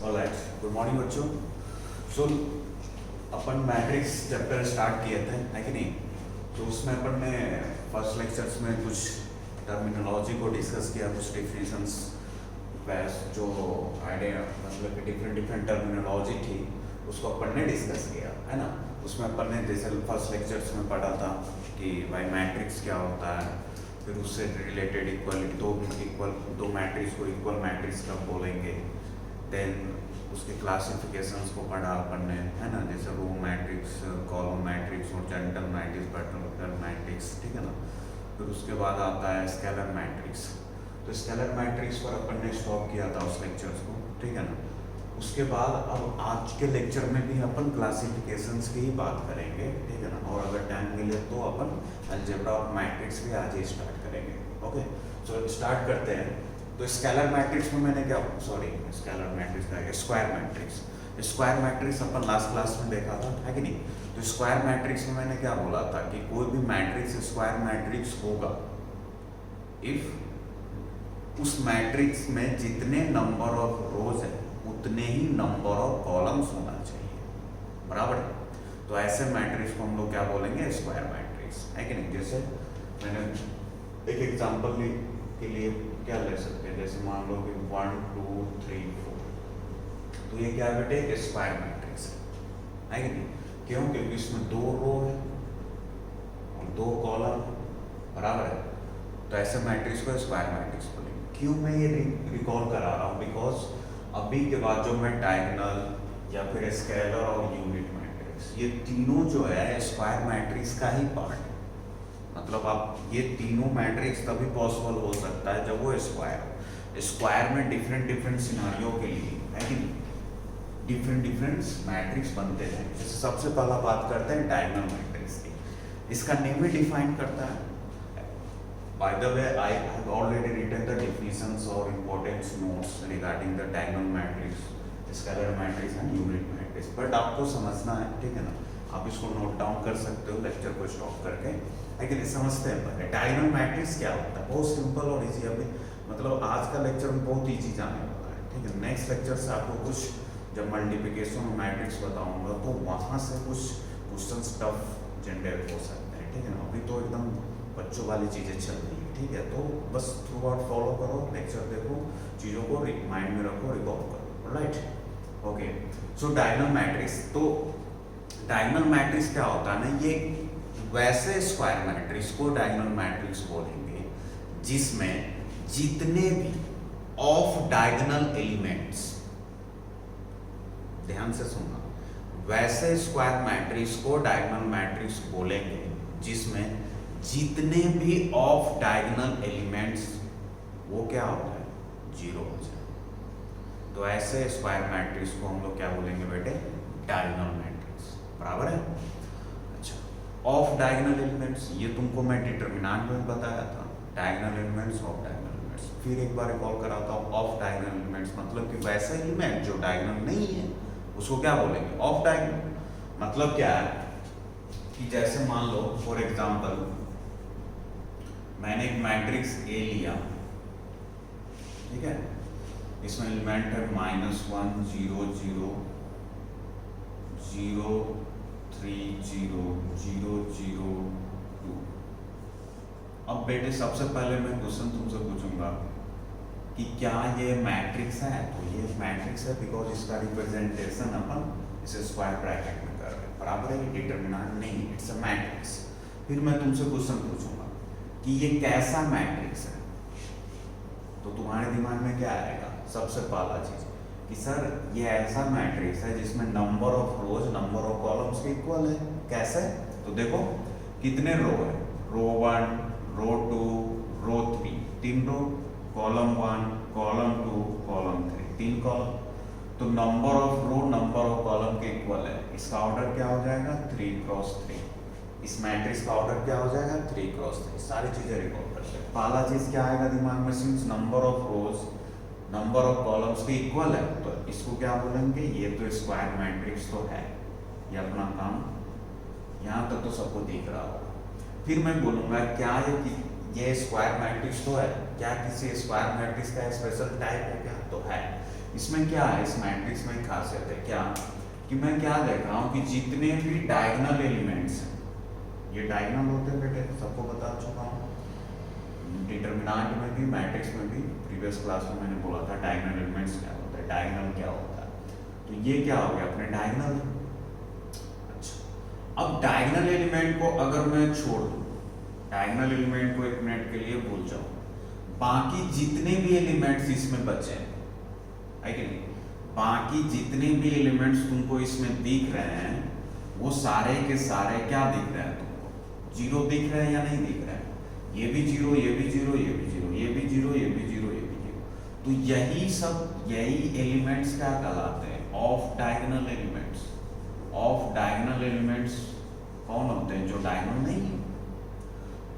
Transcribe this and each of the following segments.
Alright, good morning बच्चों। सो अपन matrix chapter start किए थे, है कि नहीं? तो उसमें अपन ने फर्स्ट लेक्चर्स में कुछ टर्मिनोलॉजी को डिस्कस किया, कुछ डिफिनेशंस, जो आइडिया मतलब कि डिफरेंट डिफरेंट टर्मिनोलॉजी थी उसको अपन ने डिस्कस किया, है ना। उसमें अपन ने जैसे फर्स्ट लेक्चर्स में पढ़ा था कि भाई मैट्रिक्स क्या होता है, फिर उससे रिलेटेड दो मैट्रिक्स को इक्वल मैट्रिक्स कब बोलेंगे, देन उसके क्लासिफिकेशंस को पढ़ा अपन ने, है ना, जैसे row matrix, column matrix, horizontal matrix, vertical matrix, ठीक है ना। फिर उसके बाद आता है स्केलर मैट्रिक्स। तो स्केलर मैट्रिक्स पर अपन ने स्टॉप किया था उस लेक्चर्स को, ठीक है ना। उसके बाद अब आज के लेक्चर में भी अपन क्लासिफिकेशंस की ही बात करेंगे, ठीक है ना। और अगर टाइम मिले तो अपन अलजेब्रा ऑफ मैट्रिक्स भी आज ही स्टार्ट करेंगे। ओके, सो स्टार्ट करते हैं। तो स्केलर मैट्रिक्स में मैंने क्या, स्केलर मैट्रिक्स का स्क्वायर मैट्रिक्स, स्क्वायर मैट्रिक्स अपन लास्ट क्लास में देखा था, है कि नहीं। तो स्क्वायर मैट्रिक्स में मैंने क्या बोला था कि कोई भी मैट्रिक्स स्क्वायर मैट्रिक्स होगा इफ उस मैट्रिक्स में जितने नंबर ऑफ रोज है उतने ही नंबर ऑफ कॉलम्स होना चाहिए, बराबर है। तो ऐसे मैट्रिक्स को हम लोग क्या बोलेंगे, स्क्वायर मैट्रिक्स, है कि नहीं। जैसे मैंने एक एग्जांपल के लिए क्या ले सकते हैं, जैसे मान लो कि 1 2 3 4, तो ये क्या बेटे, एक स्क्वायर मैट्रिक्स है कि नहीं। क्यों? क्योंकि इसमें 2 रो है और 2 कॉलम, बराबर है। तो ऐसे मैट्रिक्स को स्क्वायर मैट्रिक्स बोलेंगे। क्यों मैं ये रिकॉल करा रहा हूँ, बिकॉज अभी के बाद जो मैं डायगोनल या फिर स्केलर और यूनिट मैट्रिक्स, ये तीनों जो है स्क्वायर मैट्रिक्स का ही पार्ट है। मतलब आप ये तीनों मैट्रिक्स तभी पॉसिबल हो सकता है जब वो स्क्वायर में डिफरेंट डिफरेंट सिनारियों के लिए, है कि डिफरेंट डिफरेंट मैट्रिक्स बनते हैं। जैसे सबसे पहला बात करते हैं डायगोनल मैट्रिक्स की। इसका नेम ही डिफाइन करता है। By the way I have already written the definitions और important notes regarding the diagonal matrix, scalar matrix and unit matrix, but आपको समझना है, ठीक है ना। आप इसको नोट डाउन कर सकते हो लेक्चर को स्टॉप करके, लेकिन समझते हैं पहले डायगोनल मैट्रिक्स क्या होता है। बहुत सिंपल और इजी, अभी मतलब आज का लेक्चर में बहुत इजी जाने वाला है, ठीक है। नेक्स्ट लेक्चर से आपको कुछ जब मल्टीप्लिकेशन और मैट्रिक्स बताऊंगा तो वहाँ से कुछ क्वेश्चन टफ जनरेट हो सकते हैं, ठीक है ना। अभी तो एकदम बच्चों वाली चीज़ें चल रही है, ठीक है। तो बस थ्रू आउट फॉलो करो, लेक्चर देखो, चीज़ों को माइंड में रखो, रिकॉल करो, राइट। ओके, सो डायगोनल मैट्रिक्स, तो डायगोनल मैट्रिक्स क्या होता है ना, ये वैसे स्क्वायर मैट्रिक्स को डायगोनल मैट्रिक्स बोलेंगे जिसमें जितने भी ऑफ डायगोनल एलिमेंट्स, ध्यान से सुनना, वैसे स्क्वायर मैट्रिक्स को डायगोनल मैट्रिक्स बोलेंगे जिसमें जितने भी ऑफ डायगोनल एलिमेंट्स वो क्या होता है, 0 हो जाए। तो ऐसे स्क्वायर मैट्रिक्स को हम लोग क्या बोलेंगे बेटे, डायगोनल मैट्रिक्स, बराबर है। ऑफ डायगोनल एलिमेंट्स, ये तुमको मैं डिटरमिनेंट में बताया था, diagonal elements, of diagonal elements. फिर एक बार रिकॉल कराता हूँ, ऑफ डायगोनल एलिमेंट्स मतलब कि वैसे एलिमेंट जो डायगोनल नहीं है उसको क्या बोलेंगे, ऑफ डायगोनल। मतलब क्या है कि जैसे मान लो फॉर एग्जांपल मैंने एक मैट्रिक्स ए लिया, ठीक है, इसमें एलिमेंट है -1 0 0 0 3 0 0 0 2। अब बेटे सबसे पहले मैं क्वेश्चन तुमसे पूछूंगा कि क्या ये मैट्रिक्स है। तो ये मैट्रिक्स है बिकॉज इसका रिप्रेजेंटेशन अपन इसे स्क्वायर ब्रैकेट में कर रहे हैं, बराबर है। ये डिटरमिनेंट नहीं, इट्स अ मैट्रिक्स। फिर मैं तुमसे क्वेश्चन पूछूंगा कि ये कैसा मैट्रिक्स है, तो तुम्हारे दिमाग में क्या आएगा, सबसे पहला चीज कि सर ये ऐसा मैट्रिक्स है जिसमें number of rows number of columns के इक्वल है। कैसे? तो देखो कितने रो है, row 1 row 2 row 3, 3 row, column 1 column 2 column 3, 3 column. तो number of row number of column के इक्वल है। इसका ऑर्डर क्या हो जाएगा, 3 क्रॉस 3। इस मैट्रिक्स का ऑर्डर क्या हो जाएगा, 3 क्रॉस 3। सारी चीजें रिकॉर्ड करते हैं। पहला चीज क्या आएगा दिमाग में, since number of rows number of columns के इक्वल है तो इसको क्या बोलेंगे, ये तो स्क्वायर मैट्रिक्स तो है। ये अपना काम यहाँ तक तो सबको दिख रहा होगा। फिर मैं बोलूंगा क्या ये स्क्वायर मैट्रिक्स तो है, क्या किसी स्क्वायर मैट्रिक्स का स्पेशल टाइप है क्या, तो है। इसमें क्या है, इस मैट्रिक्स में खासियत है क्या कि मैं क्या देख रहा हूँ कि जितने भी डायगोनल एलिमेंट्स हैं, ये डायगोनल होते हैं बेटे, सबको बता चुका हूँ। डिटरमिनेंट में भी मैट्रिक्स में भी प्रीवियस क्लास में मैंने बोला था डायगोनल एलिमेंट्स क्या होता है, डायगोनल क्या होता है। तो ये क्या हो गया अपने डायगोनल। अच्छा अब डायगोनल एलिमेंट को अगर मैं छोड़ दूँ, डायगोनल एलिमेंट को एक मिनट के लिए भूल जाओ, बाकी जितने भी एलिमेंट्स इसमें बचे हैं है कि नहीं, बाकी जितने भी एलिमेंट्स तुमको इसमें दिख रहे हैं वो सारे के सारे क्या दिख रहे हैं तुमको, जीरो दिख रहे हैं या नहीं दिख रहे हैं, ये भी जीरो, ये भी जीरो, ये भी जीरो, ये भी जीरो, ये भी जीरो, ये भी जीरो। तो यही सब, यही एलिमेंट्स क्या कहलाते हैं, of diagonal elements. Of diagonal elements कौन होते हैं, जो डायगोनल नहीं है।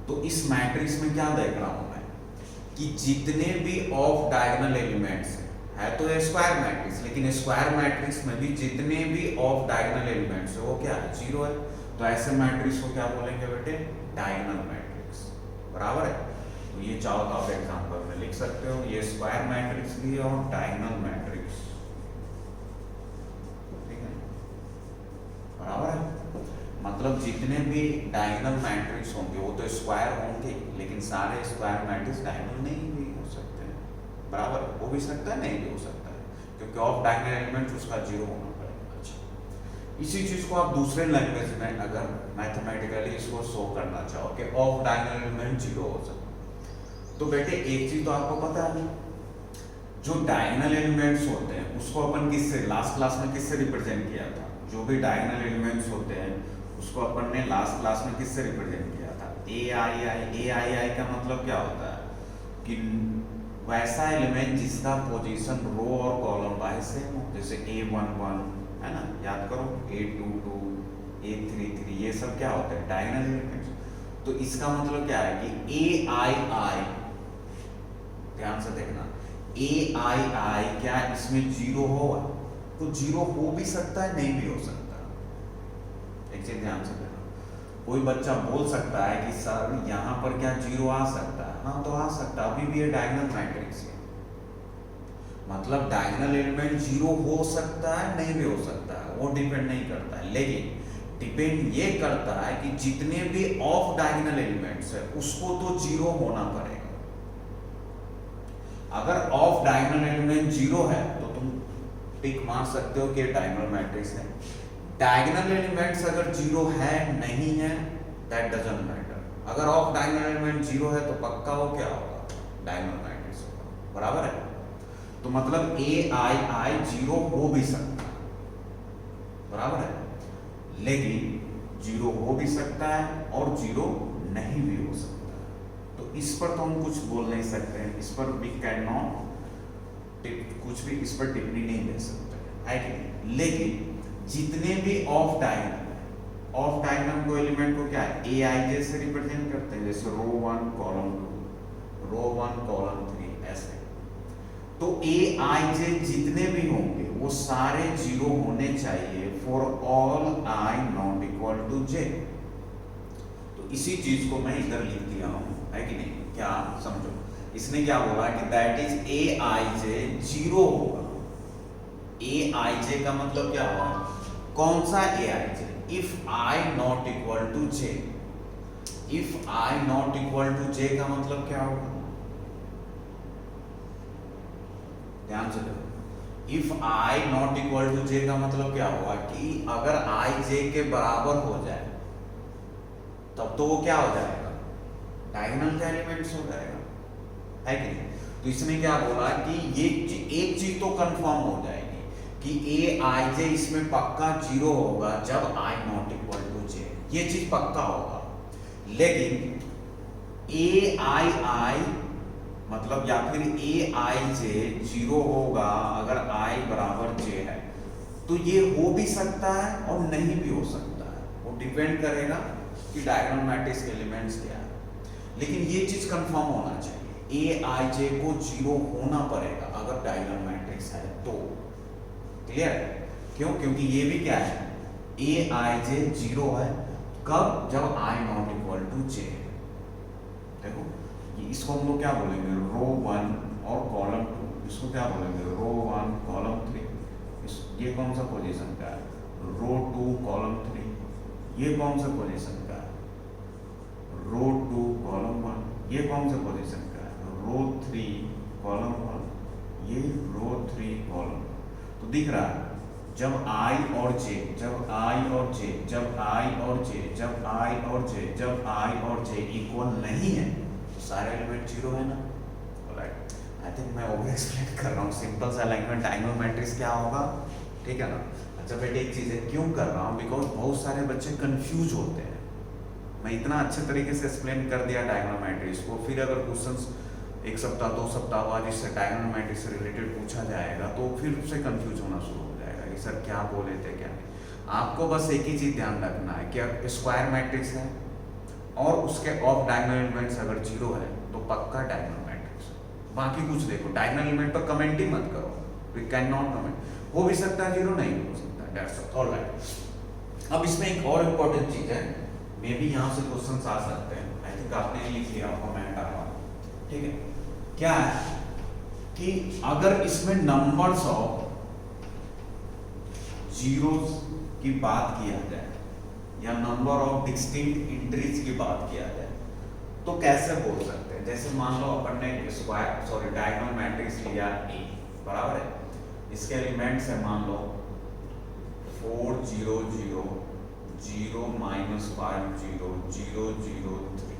तो इस मैट्रिक्स में क्या देख रहा हूं मैं कि जितने भी ऑफ डायगोनल एलिमेंट्स है तो स्क्वायर मैट्रिक्स, लेकिन स्क्वायर मैट्रिक्स में भी जितने भी ऑफ डायगोनल एलिमेंट्स है वो क्या है, जीरो है। तो ऐसे मैट्रिक्स को क्या बोलेंगे बेटे, डायगोनल मैट्रिक्स, बराबर है। तो ये चाहो तो आप एग्जांपल में लिख सकते हो, ये स्क्वायर मैट्रिक्स भी है और डायगोनल मैट्रिक्स, ठीक है, बराबर है। मतलब जितने भी डायगोनल मैट्रिक्स होंगे वो तो स्क्वायर होंगे, लेकिन सारे स्क्वायर मैट्रिक्स डायगोनल नहीं भी हो सकते हैं, बराबर, हो भी सकता है नहीं भी हो सकता है, क्योंकि ऑफ डायगोनल एलिमेंट उसका जीरो होना पड़ेगा। अच्छा इसी चीज को आप दूसरे लैंग्वेज में अगर मैथमेटिकली इसको शो करना चाहो कि ऑफ डायगोनल एलिमेंट जीरो हो सकता है, तो बेटे एक चीज तो आपको पता है, जो डायगोनल एलिमेंट्स होते हैं उसको अपन किससे, लास्ट क्लास में किससे रिप्रेजेंट किया था, जो भी डायगोनल एलिमेंट्स होते हैं उसको अपन ने लास्ट क्लास में किससे रिप्रेजेंट किया था, ए आई आई। ए आई आई का मतलब क्या होता है कि वैसा एलिमेंट जिसका पोजीशन रो और कॉलम वाइज सेम हो, जैसे A11 है ना, याद करो, A22, A33, ये सब क्या होते हैं, डायगोनल एलिमेंट्स। तो इसका मतलब क्या है कि ए आई आई, ध्यान से देखना, ए आई आई क्या इसमें जीरो होगा, तो जीरो हो भी सकता है नहीं भी हो सकता। एक चीज ध्यान से देखना, कोई बच्चा बोल सकता है कि सर यहाँ पर क्या जीरो आ सकता है, हाँ तो आ सकता है, अभी भी ये डायगोनल मैट्रिक्स है, मतलब डायगोनल एलिमेंट जीरो हो सकता है नहीं भी हो सकता है, वो डिपेंड नहीं करता है, लेकिन डिपेंड ये करता है कि जितने भी ऑफ डायगोनल एलिमेंट्स है उसको तो जीरो होना पड़ेगा। अगर ऑफ डायगोनल एलिमेंट जीरो है तो तुम टिक मार सकते हो कि डायगोनल मैट्रिक्स है। डायगोनल एलिमेंट्स अगर जीरो है नहीं है, दैट डजंट मैटर। अगर ऑफ डायगोनल एलिमेंट जीरो है तो पक्का वो क्या होगा, डायगोनल मैट्रिक्स होगा, बराबर है। तो मतलब ए आई आई जीरो हो भी सकता है, बराबर है, लेकिन जीरो हो भी सकता है और जीरो नहीं भी हो सकता है। तो इस पर तो हम कुछ बोल नहीं सकते हैं, इस पर वी कैन नॉट कुछ भी इस पर टिप्पणी नहीं दे सकते है कि नहीं। लेकिन जितने भी ऑफ डायगोनल को एलिमेंट को क्या है, ए आई जे से रिप्रेजेंट करते हैं, जैसे रो 1 कॉलम 2, रो 1 कॉलम 3, ऐसे। तो ए आई जे जितने भी होंगे वो सारे जीरो होने चाहिए for all i not equal to j. तो इसी चीज को मैं इधर लिख दिया हूं, है कि नहीं, क्या समझो, इसने क्या बोला कि that is a i J zero होगा। ए आई जे का मतलब क्या हुआ, कौन सा a i j, if i not equal to j. If i not equal to j का मतलब क्या होगा, ध्यान से देखो, if i not equal to j का मतलब क्या होगा कि अगर आई जे के बराबर हो जाए तब तो वो क्या हो जाएगा, डायगोनल का एलिमेंट्स हो जाएगा, है कि नहीं। तो इसने क्या बोला कि ये एक चीज तो कंफर्म हो जाएगी कि ए आई जे इसमें पक्का जीरो होगा जब आई नॉट इक्वल टू जे, ये चीज पक्का होगा। लेकिन ए आई आई मतलब या फिर ए आई जे जीरो होगा अगर आई बराबर जे है, तो ये हो भी सकता है और नहीं भी हो सकता है, वो डिपेंड करेगा कि डायगोनल मैट्रिक्स के एलिमेंट्स क्या है। लेकिन ये चीज कंफर्म होना चाहिए, ए आई जे को जीरो होना पड़ेगा अगर डायगोनल मैट्रिक्स है तो। क्लियर है, क्यों, क्योंकि ये भी क्या है, ए आई जे जीरो है कब, जब आई नॉट इक्वल टू जे। देखो इसको हम लोग क्या बोलेंगे, रो 1 और कॉलम 2, इसको क्या बोलेंगे, रो 1 कॉलम 3, ये कौन सा पोजीशन का है, रो 2 कॉलम 3, ये कौन सा पोजीशन का है, रो 2 कॉलम 1, ये कौन सा पोजीशन का है, रो 3 कॉलम 1, ये रो 3 कॉलम। तो दिख रहा है जब i और j, जब i और j, जब i और j, जब i और j, जब i और j इक्वल नहीं है तो सारे एलिमेंट जीरो है ना। राइट, आई थिंक मैं ओवर एक्सप्लेन कर रहा हूँ। सिंपल सा अलाइनमेंट डायगोनल मैट्रिक्स क्या होगा, ठीक है ना। अच्छा बेटे एक चीज़ है, क्यों कर रहा हूँ, बिकॉज बहुत सारे बच्चे कंफ्यूज होते हैं। मैं इतना अच्छे तरीके से एक्सप्लेन कर दिया डायगोनल मैट्रिक्स को, फिर अगर क्वेश्चंस एक सप्ताह 2 सप्ताह बाद इससे डायगोनल मैट्रिक्स से रिलेटेड पूछा जाएगा तो फिर उससे कंफ्यूज होना शुरू हो जाएगा कि सर क्या बोले थे क्या नहीं। आपको बस एक ही चीज़ ध्यान रखना है कि स्क्वायर मैट्रिक्स है और उसके ऑफ डायगोनल एलिमेंट्स अगर जीरो है तो पक्का डायगोनल मैट्रिक्स। बाकी कुछ देखो, डायगोनल एलिमेंट पर कमेंट ही मत करो, वी कैन नॉट कमेंट, हो भी सकता है जीरो, नहीं हो सकता, दैट्स ऑलराइट। अब इसमें एक और इम्पोर्टेंट चीज़ है, मे बी यहाँ से क्वेश्चन आ सकते हैं, आई थिंक आपने लिख लिया कमेंट आ रहा, ठीक है। क्या है कि अगर इसमें नंबर्स ऑफ जीरोस की बात किया जाए या नंबर ऑफ डिस्टिंक्ट एंट्रीज की बात किया जाए तो कैसे बोल सकते हैं। जैसे मान लो अपन ने डायगोनल मैट्रिक्स लिया A, बराबर है, इसके एलिमेंट्स है मान लो 4 0 0 0 -5 0 0 0 3,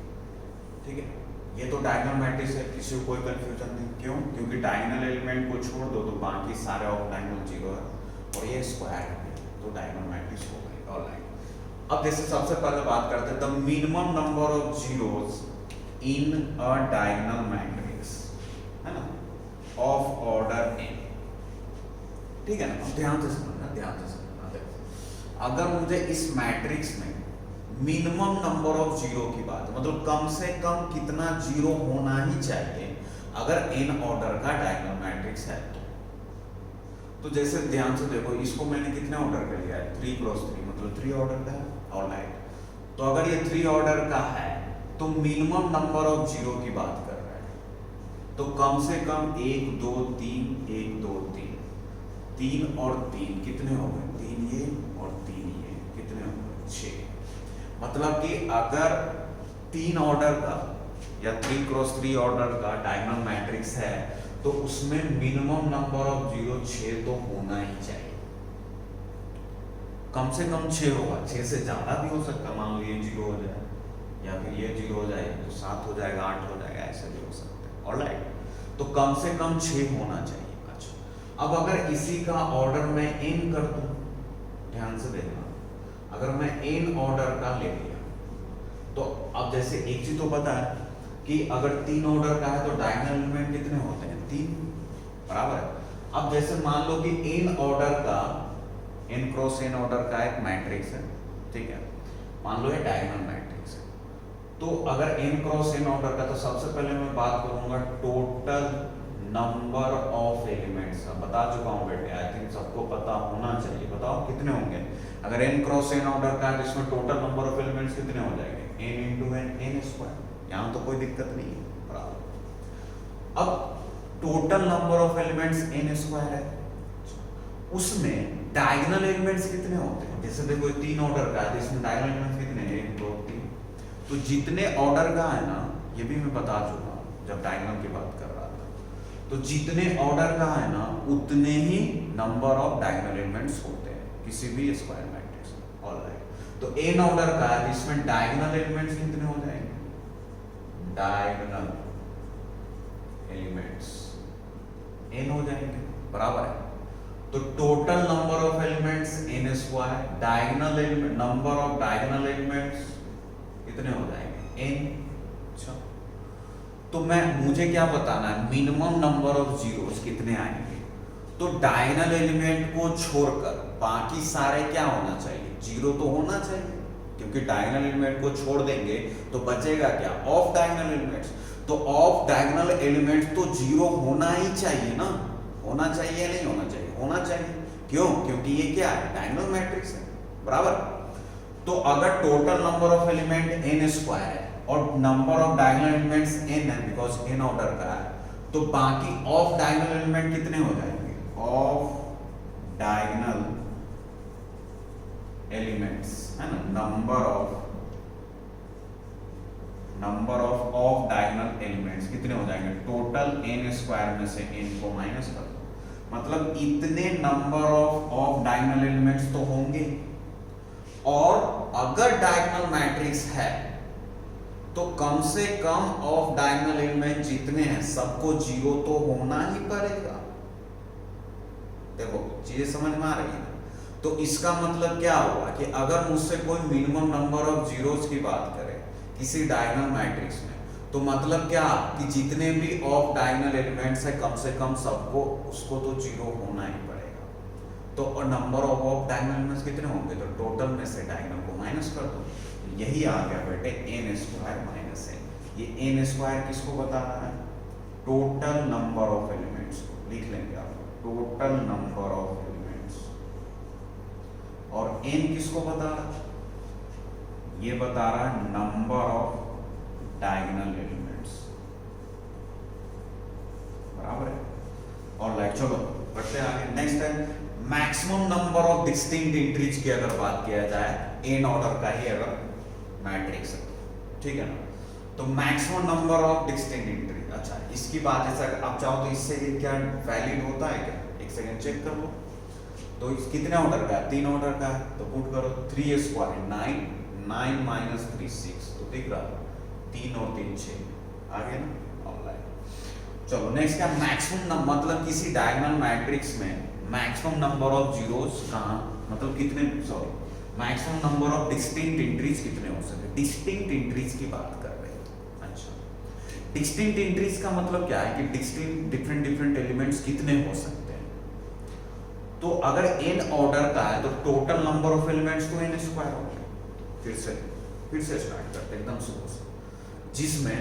ठीक है। ये तो डायगोनल मैट्रिक्स है, किसी को कोई कंफ्यूजन नहीं, क्यों, क्योंकि डायगोनल एलिमेंट को छोड़ दो तो बाकी सारे ऑफ डायगोनल जीरो है और ये स्क्वायर है तो डायगोनल मैट्रिक्स हो गई। ऑलराइट, अब जैसे सबसे पहले बात करते हैं the minimum number of zeros in a diagonal matrix, है ना, ऑफ ऑर्डर n, ठीक है ना। ध्यान से समझना, ध्यान से समझना। देखो अगर मुझे इस मैट्रिक्स में मिनिमम नंबर ऑफ जीरो की बात, मतलब कम से कम कितना जीरो होना ही चाहिए अगर n ऑर्डर का डायगोनल मैट्रिक्स है तो जैसे ध्यान से देखो, इसको मैंने कितने ऑर्डर का लिया है, 3 × 3, मतलब 3 ऑर्डर का है। ऑलराइट, तो अगर ये 3 ऑर्डर का है तो मिनिमम नंबर ऑफ जीरो की बात कर रहा है, तो कम से कम 1 2 3 1 2 3, 3 और 3 कितने हो गए, 3 ये और 3 ये, कितने हो गए, 6। मतलब कि अगर 3 ऑर्डर का या 3 × 3 ऑर्डर का डायगोनल मैट्रिक्स है तो उसमें मिनिमम नंबर ऑफ जीरो 6 तो होना ही चाहिए, कम से कम 6 होगा, 6 से ज्यादा भी हो सकता है, मान लो ये 0 हो जाए या फिर ये 0 हो जाए तो 7 हो जाएगा, 8 हो जाएगा, ऐसे भी हो सकता है। ऑलराइट, तो कम से कम 6 होना चाहिए। अच्छा, अब अगर इसी का ऑर्डर मैं n कर दूं, ध्यान से देखना, अगर मैं n ऑर्डर का ले लिया तो अब जैसे एक चीज तो पता है कि अगर 3 ऑर्डर का है तो डायगोनल एलिमेंट कितने होते हैं, 3, बराबर है। अब जैसे मान लो कि n ऑर्डर का, n × n ऑर्डर का एक मैट्रिक्स है, ठीक है, मान लो ये डायगोनल मैट्रिक्स है, तो अगर n × n ऑर्डर का, तो सबसे पहले मैं बात करूंगा टोटल नंबर ऑफ एलिमेंट्स का। बता चुका हूं बेटे, आई थिंक सबको पता होना चाहिए, बताओ कितने होंगे। अगर n × n ऑर्डर का है तो इसमें टोटल नंबर ऑफ एलिमेंट्स कितने हो जाएंगे, n × n, n², यहाँ तो कोई दिक्कत नहीं है, बराबर। अब total number of elements n² है, उसमें डायगोनल एलिमेंट्स कितने होते हैं, जैसे देखो 3 ऑर्डर का है तो इसमें डायगोनल एलिमेंट्स कितने हैं, 1 2 3, तो जितने ऑर्डर का है ना, ये भी मैं बता चुका हूँ जब डायगोनल की बात कर रहा था, तो जितने ऑर्डर का है ना उतने ही नंबर ऑफ डायगोनल एलिमेंट्स होते हैं किसी भी स्क्वायर मैट्रिक्स में। ऑलराइट, तो n ऑर्डर का है तो इसमें डायगोनल एलिमेंट्स कितने हो जाएंगे, डायगोनल एलिमेंट्स n हो जाएंगे, बराबर है। तो total number of elements n², diagonal element, number of diagonal elements कितने हो जाएंगे, n। अच्छा, तो मुझे क्या बताना है, मिनिमम नंबर ऑफ जीरोस कितने आएंगे, तो डायगोनल एलिमेंट को छोड़कर बाकी सारे क्या होना चाहिए, जीरो तो होना चाहिए, क्योंकि डायगोनल एलिमेंट को छोड़ देंगे तो बचेगा क्या, ऑफ डायगोनल एलिमेंट्स। तो ऑफ डायगोनल एलिमेंट्स तो जीरो होना ही चाहिए ना, होना चाहिए नहीं होना चाहिए, होना चाहिए, क्यों, क्योंकि ये क्या है, डायगोनल मैट्रिक्स है, बराबर। तो अगर total number of element n² है और number of diagonal elements n है, बिकॉज n ऑर्डर का है, तो बाकी ऑफ डायगोनल एलिमेंट कितने हो जाएंगे? ऑफ डायगोनल एलिमेंट्स है ना, नंबर ऑफ डायगोनल एलिमेंट्स कितने हो जाएंगे? टोटल n स्क्वायर में से n को माइनस कर दो, मतलब इतने नंबर ऑफ डायगोनल एलिमेंट्स तो होंगे। और अगर डायगोनल मैट्रिक्स है तो कम से कम ऑफ डायगोनल एलिमेंट जितने हैं सबको जीरो तो होना ही पड़ेगा। देखो चीजें समझ में आ रही है? तो इसका मतलब क्या हुआ कि अगर मुझसे कोई मिनिमम नंबर ऑफ जीरोस की बात करे किसी डायगोनल मैट्रिक्स में, तो मतलब क्या कि जितने भी ऑफ डायगोनल एलिमेंट्स है कम से कम सबको उसको तो जीरो होना ही पड़ेगा। तो नंबर ऑफ डायगोनल एलिमेंट्स कितने होंगे? तो टोटल में से डायगोनल को माइनस कर दो, यही आ गया बेटे n स्क्वायर माइनस n। ये n स्क्वायर किसको बता रहा है? टोटल नंबर ऑफ एलिमेंट्स को लिख लेंगे आप, टोटल नंबर ऑफ एलिमेंट्स। और n किसको बता रहा है? ये बता रहा है नंबर ऑफ डायगोनल एलिमेंट्स, बराबर है। और लाइक चलो बढ़ते आगे। नेक्स्ट है maximum number of distinct entries की अगर बात किया जाए, n ऑर्डर का ही अगर मैट्रिक्स है, ठीक है ना, तो maximum number of distinct entry. अच्छा इसकी बात है, अगर आप चाहो तो इससे ये क्या वैलिड होता है क्या? एक सेकंड चेक कर लो। तो इस कितने ऑर्डर का है? 3 ऑर्डर का है, तो पुट करो 3 स्क्वायर 9, 9 माइनस 3 6, तो दिख रहा 3 और 3 6 आ गया ना, ऑलराइट। चलो नेक्स्ट क्या? मैक्सिमम मतलब किसी डायगोनल मैट्रिक्स में मैक्सिमम नंबर ऑफ जीरोस कहाँ, मतलब कितने, sorry maximum number of distinct entries कितने हो सकते? डिस्टिंक्ट एंट्रीज की बात कर रहे हैं। अच्छा डिस्टिंक्ट एंट्रीज का मतलब क्या है कि डिस्टिंक्ट डिफरेंट एलिमेंट्स कितने हो सकते हैं? तो अगर n ऑर्डर का है तो टोटल नंबर ऑफ एलिमेंट्स तो n स्क्वायर हो गया। फिर से स्टार्ट करते एकदम शुरू से, जिसमें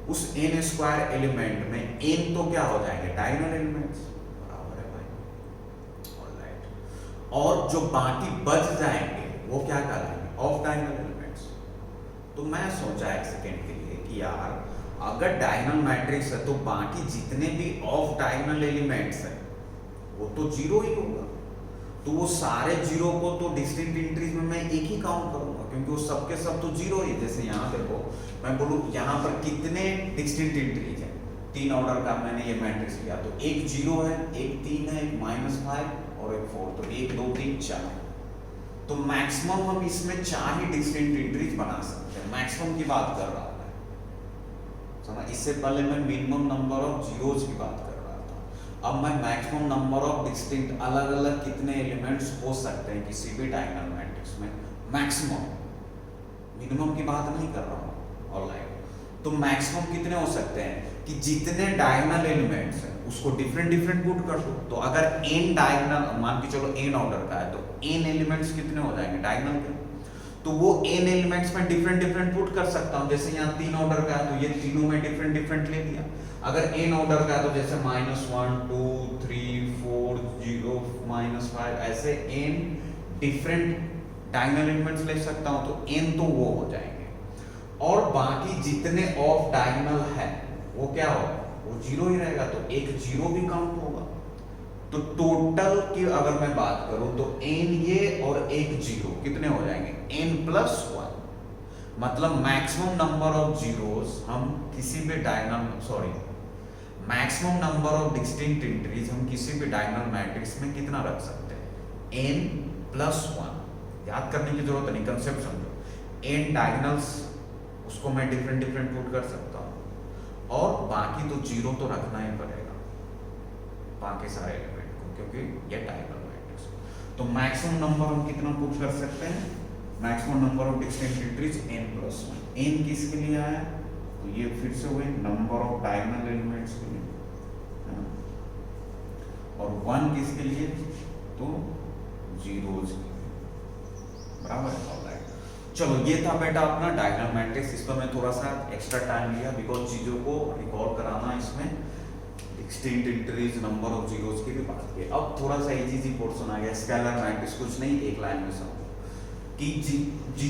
उस n स्क्वायर एलिमेंट में n तो क्या हो जाएंगे? डायगोनल एलिमेंट्स, बराबर है भाई, ऑलराइट। और जो बाकी बच जाएंगे वो क्या कहलाएंगे? Off diagonal elements. तो मैं सोचा एक सेकेंड के लिए कि यार अगर डायगोनल मैट्रिक्स है तो बाकी जितने भी ऑफ डायगोनल एलिमेंट्स हैं वो तो जीरो ही होगा, तो वो सारे जीरो को तो डिस्टिंक्ट एंट्रीज में मैं एक ही काउंट करूंगा, क्योंकि वो सबके सब तो जीरो ही। जैसे यहाँ देखो, मैं बोलूँ यहाँ पर कितने डिस्टिंक्ट एंट्रीज हैं? 3 ऑर्डर का मैंने ये मैट्रिक्स लिया, तो एक जीरो है, एक 3 है, एक -5 और एक 4, तो 1 2 3 4। तो मैक्सिमम हम इसमें 4 ही डिस्टिंक्ट एंट्रीज बना सकते हैं। मैक्सिमम की बात कर रहा था, समझ? इससे पहले मैं मिनिमम नंबर ऑफ जीरोस की बात कर रहा था, अब मैं मैक्सिमम नंबर ऑफ डिस्टिंक्ट अलग अलग कितने एलिमेंट्स हो सकते हैं किसी भी डायगोनल मैट्रिक्स में, मैक्सिमम, मिनिमम की बात नहीं कर रहा हूँ, ऑलराइट। तो मैक्सिमम कितने हो सकते हैं कि जितने डायगोनल एलिमेंट्स हैं उसको डिफरेंट पुट कर दो। तो अगर n डायगोनल, मान के चलो n ऑर्डर का है, तो n एलिमेंट्स कितने हो जाएंगे डायगोनल के? तो वो n एलिमेंट्स में डिफरेंट पुट कर सकता हूँ। जैसे यहाँ 3 ऑर्डर का है तो ये तीनों में डिफरेंट ले लिया। अगर n ऑर्डर का है तो जैसे -1 2 3 4 0 -5, ऐसे n डिफरेंट डायगोनल एलिमेंट्स ले सकता हूँ, तो n तो वो हो जाएंगे। और बाकी जितने ऑफ डायगोनल है वो क्या होगा? वो जीरो ही रहेगा, तो एक जीरो भी काउंट होगा। तो टोटल की अगर मैं बात करूं तो n ये और एक जीरो कितने हो जाएंगे? n+1, मतलब मैक्सिमम नंबर ऑफ जीरोस हम किसी भी diagonal, maximum number of distinct entries हम किसी भी डायगोनल मैट्रिक्स में कितना रख सकते हैं? n+1। याद करने की जरूरत नहीं, कंसेप्ट समझो। n डायगोनल्स उसको मैं डिफरेंट पुट कर सकता हूँ, और बाकी तो जीरो तो रखना ही पड़ेगा बाकी सारे एलिमेंट को, क्योंकि ये डायगोनल मैट्रिक्स। तो मैक्सिमम नंबर हम कितना पुट कर सकते हैं? Maximum number of distinct entries n+1। n किसके लिए आया? तो ये फिर से हुए नंबर ऑफ डायगोनल एलिमेंट्स के लिए, है ना, और 1 किसके लिए? तो जीरोज के लिए, बराबर है, ऑलराइट। चलो ये था बेटा अपना डायगोनल मैट्रिक्स। इस पर मैं थोड़ा सा एक्स्ट्रा टाइम लिया बिकॉज चीजों को रिकॉल कराना, इसमें distinct entries, number of zeros की भी बात की। अब थोड़ा सा इजी पोर्शन आ गया, स्केलर मैट्रिक्स। कुछ नहीं, एक लाइन में समझो कि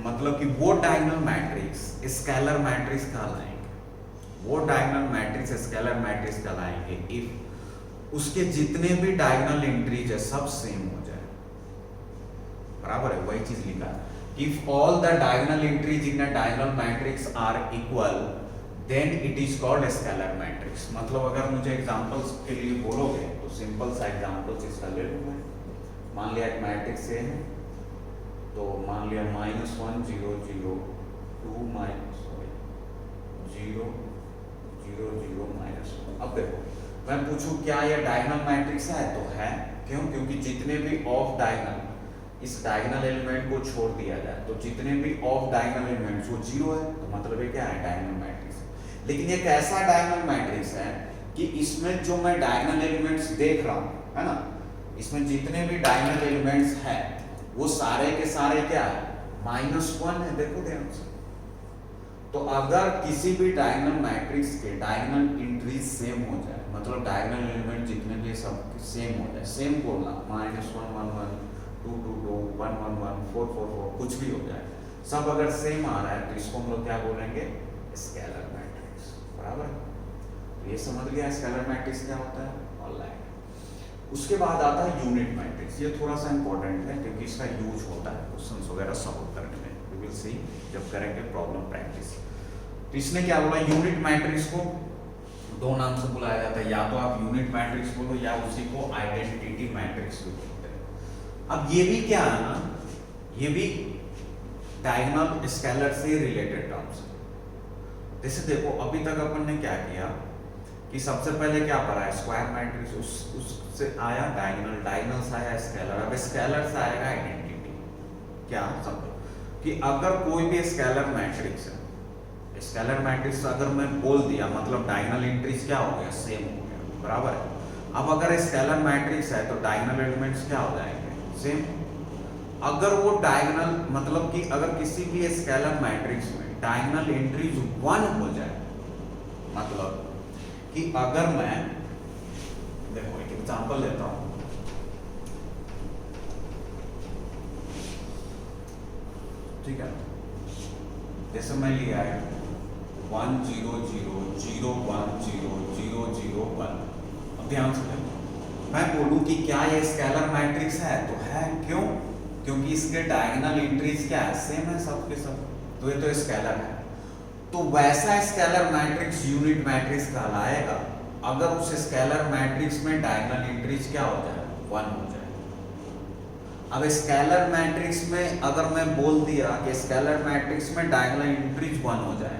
मतलब कि वो डायगोनल मैट्रिक्स स्केलर मैट्रिक्स कहलाएंगे वो डायगोनल मैट्रिक्स स्केलर मैट्रिक्स कहलाएंगे इफ उसके जितने भी डायगोनल एंट्रीज है सब सेम हो जाए। बराबर है, वही चीज लिखा है। If all the diagonal entries in a diagonal matrix are equal then it is called scalar matrix. मतलब अगर मुझे एग्जांपल्स के लिए बोलोगे तो सिंपल सा एग्जांपल्स इसका ले लूंगा। मान लिया एक मैट्रिक्स है, तो मान लिया -1 0 0 2 0 0 0 -1। अब देखो मैं पूछूं क्या यह डायगोनल मैट्रिक्स है, तो है। क्यों? क्योंकि जितने भी ऑफ डायगोनल इस डायगोनल एलिमेंट को छोड़ दिया जाए तो जितने भी ऑफ डायगोनल एलिमेंट्स वो 0 है, तो मतलब ये क्या है, डायगोनल मैट्रिक्स। लेकिन एक ऐसा डायगोनल मैट्रिक्स है कि इसमें जो मैं डायगोनल एलिमेंट्स देख रहा हूं, है ना, इसमें जितने भी डायगोनल एलिमेंट्स हैं वो सारे के सारे क्या है, -1 है। देखो ध्यान से। तो अगर किसी भी डायगोनल मैट्रिक्स के डायगोनल एंट्रीज सेम हो जाए, मतलब डायगोनल एलिमेंट जितने भी सब सेम हो जाए, सेम बोलना, -1 1 1 2 2 2 1 1 1 4 4 4 कुछ भी हो जाए, सब अगर सेम आ रहा है तो इसको हम लोग क्या बोलेंगे, स्केलर मैट्रिक्स। बराबर, तो ये समझ गया स्केलर मैट्रिक्स क्या होता है। ऑलराइट, उसके बाद आता है यूनिट मैट्रिक्स। ये थोड़ा सा इंपॉर्टेंट है क्योंकि इसका यूज होता है क्वेश्चंस वगैरह सॉल्व करने में। वी विल सी जब करेंगे प्रॉब्लम प्रैक्टिस। तो इसने क्या बोला, यूनिट मैट्रिक्स को दो नाम से बुलाया जाता है, या तो आप यूनिट मैट्रिक्स बोलो या उसी को आइडेंटिटी मैट्रिक्स भी बोलते हैं। अब ये भी क्या है ना, ये भी डायगोनल स्केलर से रिलेटेड टर्म्स है। जैसे देखो अभी तक अपन ने क्या किया कि सबसे पहले क्या पढ़ा है, स्क्वायर मैट्रिक्स, उससे आया डायगोनल, डायगोनल से आया स्केलर, अब स्केलर से आएगा आइडेंटिटी। क्या समझो कि अगर कोई भी स्केलर मैट्रिक्स है, स्केलर मैट्रिक्स अगर मैं बोल दिया मतलब डायगोनल एंट्रीज क्या हो गया, सेम हो गया। बराबर है। अब अगर स्केलर मैट्रिक्स है तो डायगोनल एलिमेंट्स क्या हो जाएंगे, सेम। अगर वो डायगोनल मतलब कि अगर किसी भी स्केलर मैट्रिक्स में डायगोनल एंट्रीज 1 हो जाए, मतलब कि अगर मैं देखो एक एग्जांपल लेता हूं, ठीक है, जैसे मैं लिया है 1 0 0 0 1 0 0 0 1। अब ध्यान से देखो, मैं बोलूं कि क्या ये स्केलर मैट्रिक्स है, तो है। क्यों? क्योंकि इसके डायगोनल एंट्रीज क्या है, सेम है सब के सब, तो ये तो स्केलर है। तो वैसा स्केलर मैट्रिक्स यूनिट मैट्रिक्स कहलाएगा अगर उस स्केलर मैट्रिक्स में डायगोनल एंट्रीज क्या हो जाए, 1 हो जाए। अब स्केलर मैट्रिक्स में अगर मैं बोल दिया कि स्केलर मैट्रिक्स में डायगोनल एंट्रीज 1 हो जाए,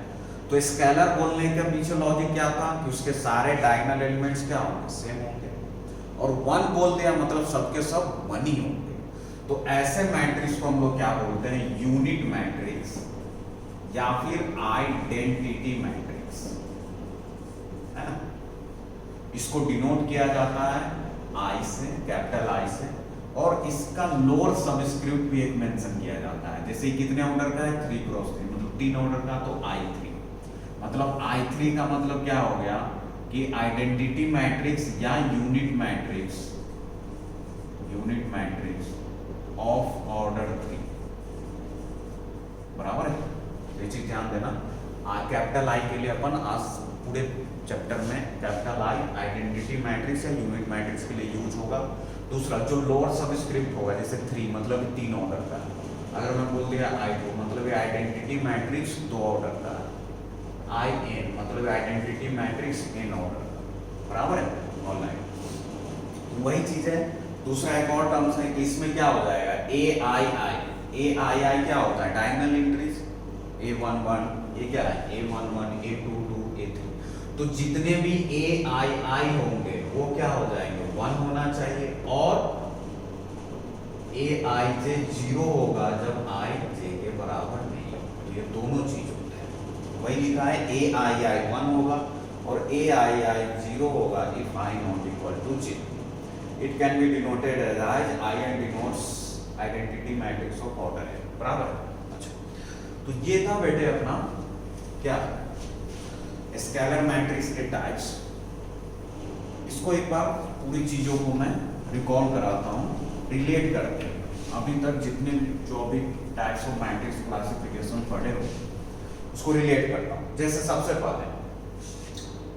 तो स्केलर बोलने के पीछे लॉजिक क्या था कि उसके सारे डायगोनल एलिमेंट्स क्या होंगे, सेम होंगे। और 1 बोल दिया मतलब सबके सब 1 ही होंगे। तो ऐसे मैट्रिक्स को हम लोग क्या बोलते हैं, यूनिट मैट्रिक्स या फिर आइडेंटिटी मैट्रिक्स, है ना। इसको डिनोट किया जाता है आई से, कैपिटल आई से, और इसका लोअर सबस्क्रिप्ट भी एक मेंशन किया जाता है। जैसे कितने ऑर्डर का है, 3 × 3, मतलब 3 ऑर्डर का, तो I3। मतलब I3 का मतलब क्या हो गया कि आइडेंटिटी मैट्रिक्स या यूनिट मैट्रिक्स ऑफ ऑर्डर 3। बराबर है, ये चीज ध्यान देना। कैपिटल आई के लिए अपन आज पूरे चैप्टर में कैपिटल आई आइडेंटिटी मैट्रिक्स या यूनिट मैट्रिक्स के लिए यूज होगा। दूसरा जो लोअर सबस्क्रिप्ट होगा, जैसे 3 मतलब 3 ऑर्डर का, अगर मैं बोल दिया I2 मतलब ये आइडेंटिटी मैट्रिक्स 2 ऑर्डर का, IN मतलब आइडेंटिटी मैट्रिक्स n ऑर्डर का। बराबर है, ऑलराइट, वही चीज है। दूसरा एक और टर्म्स है कि इसमें क्या हो जाएगा, AII क्या होता है, डायगोनल एंट्रीज, A11 ये क्या है, A11 A22 A3। तो जितने भी AII होंगे वो क्या हो जाएंगे, 1 होना चाहिए, और AIJ 0 होगा जब IJ के बराबर नहीं होगा। ये दोनों चीज होते हैं, वही लिखा है AII 1 होगा और AII 0 होगा if I not equal to 0। It can be denoted as IN denotes identity matrix of order है। बराबर। अच्छा, तो ये था बेटे अपना क्या, स्केलर मैट्रिक्स के टाइप्स। इसको एक बार पूरी चीजों को मैं रिकॉल कराता हूँ, रिलेट करके अभी तक जितने जो भी टाइप्स ऑफ मैट्रिक्स क्लासिफिकेशन पढ़े हो उसको रिलेट करता हूँ। जैसे सबसे पहले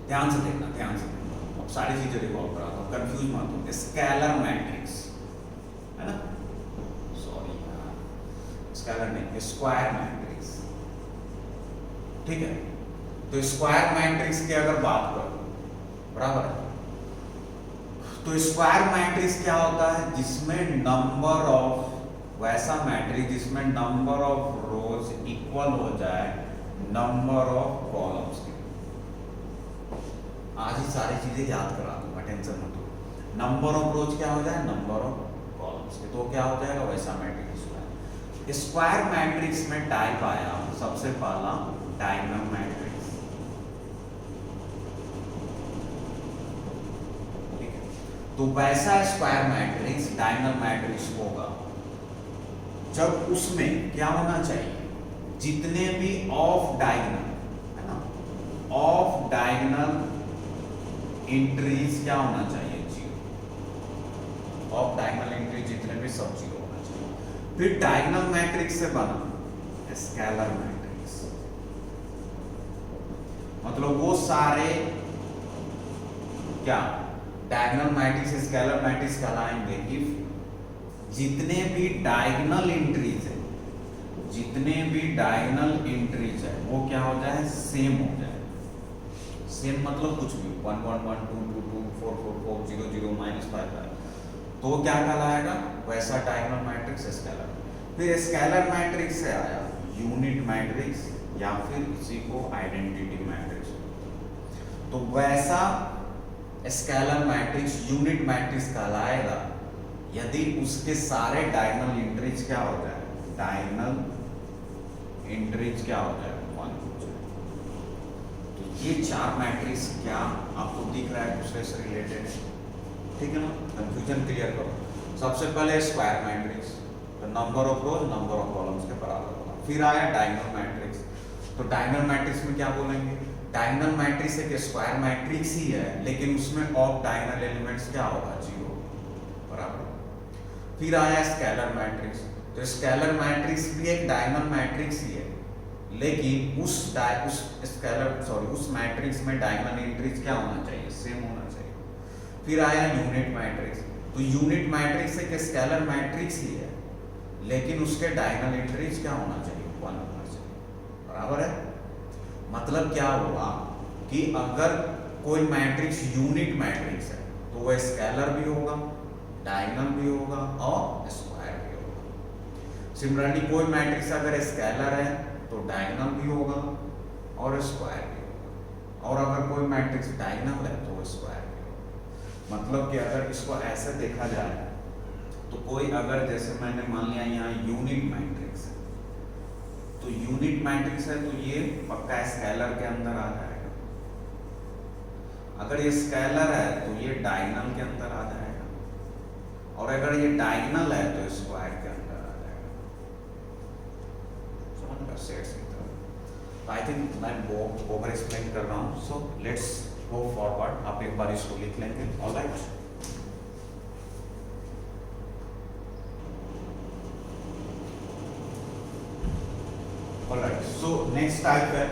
ध्यान से देखना, ध्यान से देखना, अब सारी चीजें रिकॉल कराता हूँ, कंफ्यूज मत हो। स्केलर मैट्रिक्स है ना, सॉरी स्केलर नहीं, स्क्वायर मैट्रिक्स, ठीक है। तो स्क्वायर मैट्रिक्स की अगर बात करो, बराबर है, तो स्क्वायर मैट्रिक्स क्या होता है, जिसमें नंबर ऑफ, वैसा मैट्रिक्स जिसमें नंबर ऑफ रोज इक्वल हो जाए नंबर ऑफ कॉलम्स के। आज ही सारी चीजें याद करा दूंगा, टेंशन मत लो। नंबर ऑफ रोज क्या हो जाए, नंबर ऑफ कॉलम्स के, तो क्या हो जाएगा वैसा मैट्रिक्स स्क्वायर। स्क्वायर मैट्रिक्स में टाइप आया सबसे पहला डायगोनल मैट्रिक्स, ठीक है। तो वैसा स्क्वायर मैट्रिक्स डायगोनल मैट्रिक्स होगा जब उसमें क्या होना चाहिए, जितने भी ऑफ डायगोनल है ना, ऑफ डायगोनल एंट्रीज क्या होना चाहिए, जीरो। ऑफ डायगोनल एंट्री जितने भी सब जीरो होना चाहिए। फिर डायगोनल मैट्रिक्स से बना स्केलर मैट्रिक्स, मतलब वो सारे क्या डायगोनल मैट्रिक्स स्केलर मैट्रिक्स कहलाएंगे इफ जितने भी डायगोनल एंट्रीज है, जितने भी डायगोनल एंट्रीज है वो क्या हो जाए, सेम हो जाए। सेम मतलब कुछ भी 1 1 1 2 2 2 4 4 4 0 0 -5 5, तो क्या कहलाएगा वैसा डायगोनल मैट्रिक्स स्केलर। फिर स्केलर मैट्रिक्स से आया यूनिट मैट्रिक्स या फिर इसी को आइडेंटिटी मैट्रिक्स। तो वैसा स्केलर मैट्रिक्स यूनिट मैट्रिक्स कहलाएगा यदि उसके सारे डायगोनल एंट्रीज क्या हो जाए, डायगोनल एंट्रीज क्या हो जाए, 1 हो जाए। तो ये चार मैट्रिक्स क्या आपको दिख रहा है दूसरे से रिलेटेड, ठीक है ना, कंफ्यूजन क्लियर करो। सबसे पहले स्क्वायर मैट्रिक्स, तो number of rows number of columns के बराबर होगा। फिर आया डायगोनल मैट्रिक्स, तो डायगोनल मैट्रिक्स में क्या बोलेंगे, डायगोनल मैट्रिक्स एक स्क्वायर मैट्रिक्स ही है, लेकिन उसमें ऑफ डायगोनल एलिमेंट्स क्या होगा, जीरो, बराबर। फिर आया स्केलर मैट्रिक्स, तो स्केलर मैट्रिक्स भी एक डायगोनल मैट्रिक्स ही है, लेकिन उस मैट्रिक्स में डायगोनल एंट्रीज क्या होना चाहिए, सेम होना चाहिए। फिर आया यूनिट मैट्रिक्स, तो यूनिट मैट्रिक्स एक स्केलर मैट्रिक्स ही है, लेकिन उसके डायगोनल एंट्रीज क्या होना चाहिए, 1 होना चाहिए, बराबर है। मतलब क्या हुआ कि अगर कोई मैट्रिक्स यूनिट मैट्रिक्स है तो वह स्केलर भी होगा, डायगोनल भी होगा और स्क्वायर भी होगा। सिमिलरली कोई मैट्रिक्स अगर स्केलर है तो डायगोनल भी होगा और स्क्वायर भी होगा, और अगर कोई मैट्रिक्स डायगोनल है तो स्क्वायर भी होगा। मतलब कि अगर इसको ऐसे देखा जाए तो कोई अगर जैसे मैंने मान लिया यहाँ यूनिट मैट्रिक्स है, तो यूनिट मैट्रिक्स है तो ये पक्का स्केलर के अंदर आ जाएगा। अगर ये स्केलर है तो ये डायगोनल के अंदर आ जाएगा, और अगर ये डायगोनल है तो स्क्वायर के अंदर आ जाएगा। समझ लो सेट्स की तरह। आई थिंक मैं वो ओवर एक्सप्लेन कर रहा हूँ, सो लेट्स गो फॉरवर्ड। आप एक बार इसको लिख लेंगे, alright. Alright, so next type है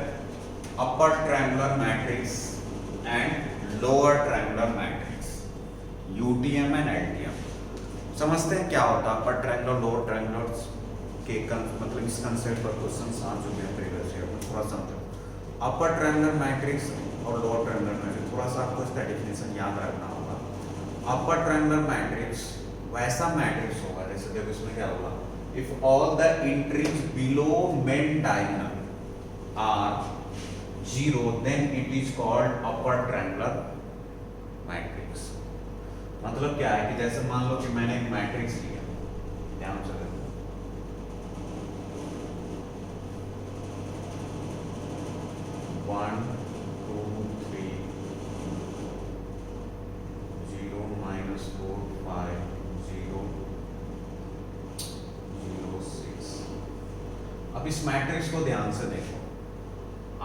upper triangular matrix and lower triangular matrix, UTM and LTM. समझते हैं क्या होता है अपर ट्रायंगुलर लोअर ट्रायंगुलर के मतलब इस कंसेप्ट पर क्वेश्चंस आ चुके हैं प्रीवियस ईयर में, थोड़ा समझो। अपर ट्रायंगुलर मैट्रिक्स और लोअर ट्रायंगुलर मैट्रिक्स, थोड़ा सा आपको इसका डेफिनेशन याद रखना होगा। अपर ट्रायंगुलर मैट्रिक्स वैसा मैट्रिक्स होगा, जैसे देखो इसमें क्या होगा, if all the entries below main diagonal are 0 then it is called upper triangular matrix। मतलब क्या है कि जैसे मान लो कि मैंने एक मैट्रिक्स लिया, ध्यान से देखो, वन टू थ्री 0 -4 5 0 अब इस मैट्रिक्स को ध्यान से देखो,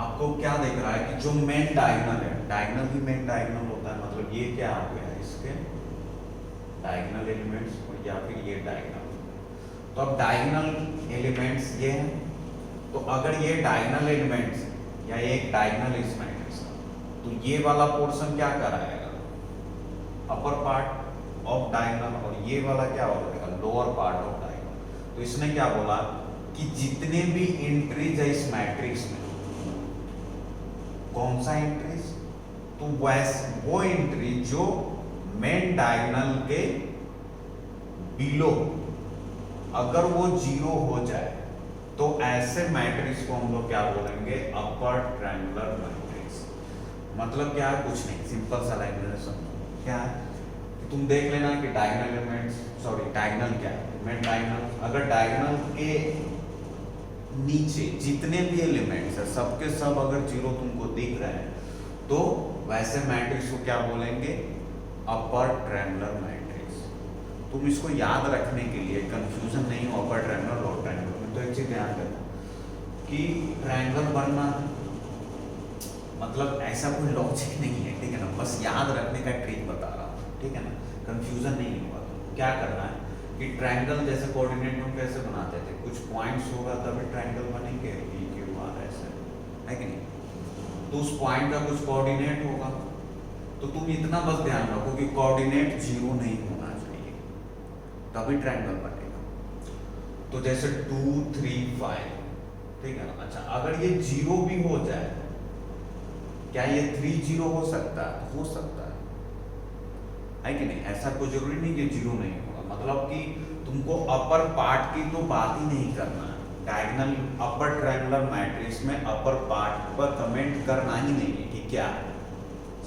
आपको क्या दिख रहा है कि जो मेन डायगोनल है, डायगोनल भी मेन डायगोनल होता है, मतलब ये क्या हो गया इसके डायगोनल एलिमेंट्स, और या फिर ये डायगोनल। तो अब डायगोनल एलिमेंट्स ये हैं, तो अगर ये डायगोनल एलिमेंट्स या एक डायगोनल इस मैट्रिक्स का, तो ये वाला पोर्शन क्या कराएगा, अपर पार्ट ऑफ डायगोनल, और ये वाला क्या हो जाएगा, लोअर पार्ट ऑफ डायगोनल। तो इसने क्या बोला कि जितने भी एंट्रीज है इस मैट्रिक्स में, कौन सा एंट्रीज, तो वैसे वो एंट्री जो मेन डायगोनल के बिलो अगर वो 0 हो जाए तो ऐसे मैट्रिक्स को हम लोग क्या बोलेंगे, अपर ट्रायंगुलर मैट्रिक्स। मतलब क्या है, कुछ नहीं, सिंपल सा लैंग्वेज समझो क्या है कि तुम देख लेना कि डायगोनल एलिमेंट्स, सॉरी डायगोनल क्या है, मेन डायगोनल, अगर डायगोनल के नीचे जितने भी एलिमेंट्स है सबके सब अगर 0 तुमको दिख रहे हैं तो वैसे मैट्रिक्स को क्या बोलेंगे, अपर ट्रायंगुलर मैट्रिक्स। तुम इसको याद रखने के लिए कंफ्यूजन नहीं हो अपर ट्रायंगुलर लोअर ट्रायंगुलर में, तो एक चीज ध्यान रखना कि ट्रायंगल बनना मतलब ऐसा कोई लॉजिक नहीं है, ठीक है ना, बस याद रखने का ट्रिक बता रहा हूँ, ठीक है ना, कंफ्यूजन नहीं होगा। तो क्या करना है कि ट्रायंगल जैसे कोऑर्डिनेट में कैसे बनाते थे, कुछ पॉइंट्स होगा तभी ट्रायंगल बनेंगे, P Q R ऐसे है कि नहीं, तो उस पॉइंट का कुछ कोऑर्डिनेट होगा, तो तुम इतना बस ध्यान रखो कि कोऑर्डिनेट 0 नहीं होना चाहिए तभी ट्रायंगल बनेगा। तो जैसे 2 3 5, ठीक है ना, अच्छा अगर ये 0 भी हो जाए, क्या ये 3 0 हो सकता है, हो सकता है कि नहीं, ऐसा कोई जरूरी नहीं कि 0 नहीं होगा। मतलब कि तुमको अपर पार्ट की तो बात ही नहीं करना है, डायगोनल अपर ट्रायंगुलर मैट्रिक्स में अपर पार्ट पर कमेंट करना ही नहीं है कि क्या है,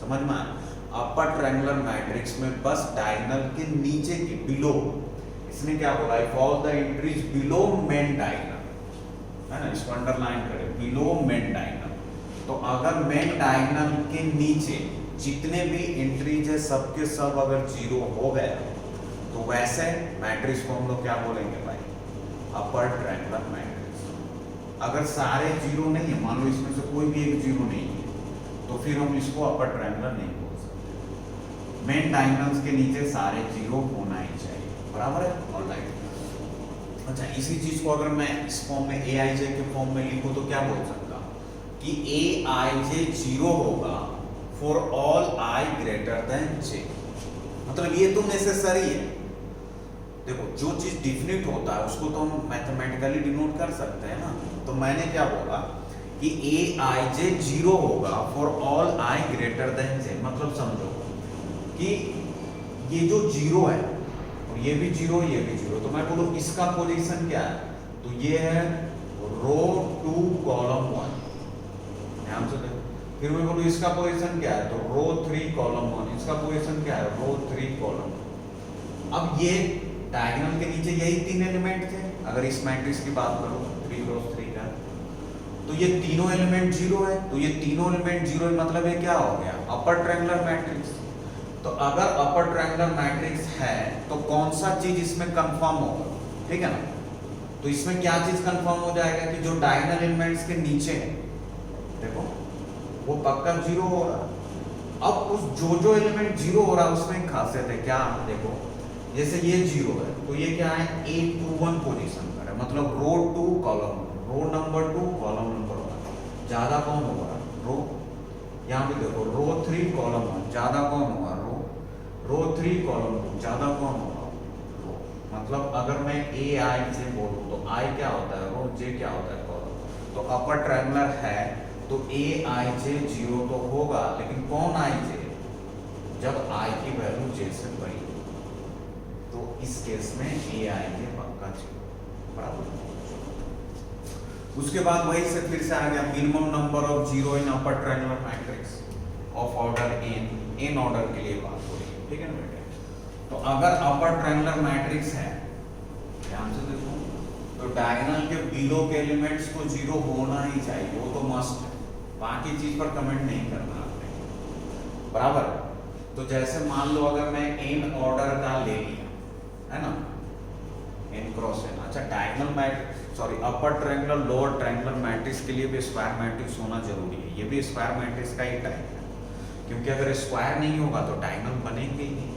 समझ में आया। अपर ट्रायंगुलर मैट्रिक्स में बस डायगोनल के नीचे के बिलो, इसने क्या बोला, if all the entries below main diagonal, है ना, इसको अंडरलाइन करें, बिलो मेन डायगोनल। तो अगर मेन डायगोनल के नीचे जितने भी एंट्रीज है सबके सब अगर 0 हो गए तो वैसे मैट्रिक्स को हम लोग क्या बोलेंगे भाई, अपर ट्रायंगुलर मैट्रिक्स। अगर सारे 0 नहीं है, मान लो इसमें से कोई भी एक 0 नहीं है, तो फिर हम इसको अपर ट्रायंगुलर नहीं बोल सकते। मेन डायगोनल्स के नीचे सारे 0 होना ही चाहिए, बराबर है, ऑलराइट। अच्छा इसी चीज को अगर मैं इस फॉर्म में aij के फॉर्म में लिखूं तो क्या बोल सकता कि aij 0 होगा for all i greater than j। मतलब ये तो नेसेसरी है, देखो जो चीज डिफिनिट होता है उसको तो हम मैथमेटिकली डिनोट कर सकते हैं ना। तो मैंने क्या बोला कि aij 0 होगा for all i greater than j। मतलब समझो कि ये जो 0 है और ये भी 0, ये भी 0, तो मैं बोलूँ इसका पोजीशन क्या है, तो ये है रो 2 कॉलम 1, ध्यान से देखो। फिर मैं बोलूँ इसका पोजीशन क्या है, तो रो 3 कॉलम 1, इसका पोजीशन क्या है, रो 3 कॉलम। अब ये डायगोनल के नीचे यही 3 एलिमेंट थे, अगर इस मैट्रिक्स की बात करो 3 क्रॉस 3 का, तो ये तीनों एलिमेंट 0 है, तो ये तीनों एलिमेंट 0 है, मतलब ये क्या हो गया, अपर ट्रायंगुलर मैट्रिक्स। तो अगर अपर ट्रायंगुलर मैट्रिक्स है तो कौन सा चीज इसमें कंफर्म होगा, ठीक है ना। तो इसमें क्या चीज कंफर्म हो जाएगा कि जो डायगोनल एलिमेंट्स के नीचे है देखो वो पक्का 0 हो रहा। अब उस जो एलिमेंट 0 हो रहा है उसमें खासियत है क्या, देखो जैसे ये 0 है तो ये क्या है, 821 पोजीशन पर है, मतलब row 2 column, row number 2 column number 1, ज्यादा कौन होगा, रो। यहाँ पे देखो रो 3 कॉलम 1, ज्यादा कौन होगा, रो 3 कॉलम 2, ज्यादा कौन होगा, रो। मतलब अगर मैं aij बोलूं तो i क्या होता है, रो, j क्या होता है, कॉलम। तो अपर ट्रायंगुलर है तो aij 0 तो होगा, लेकिन कौन ij, जब i की वैल्यू j से बड़ी, तो इस केस में aij पक्का 0, बराबर। उसके बाद वही से फिर से आ गया minimum number of 0 in upper triangular matrix of order n order के लिए बात हो रही है, ठीक है ना बेटे। तो अगर अपर ट्रायंगुलर मैट्रिक्स है, ध्यान से देखो, तो डायगोनल के बिलो के एलिमेंट्स को 0 होना ही चाहिए, वो तो मस्ट है, बाकी चीज पर कमेंट नहीं करना आपने, बराबर। तो जैसे मान लो अगर मैं n ऑर्डर का ले लिया, है ना, n क्रॉस n, अच्छा diagonal matrix, sorry upper triangular lower triangular matrix के लिए भी स्क्वायर मैट्रिक्स होना जरूरी है, ये भी स्क्वायर मैट्रिक्स का ही टाइप है, क्योंकि अगर स्क्वायर नहीं होगा तो डायगोनल बनेंगे ही नहीं।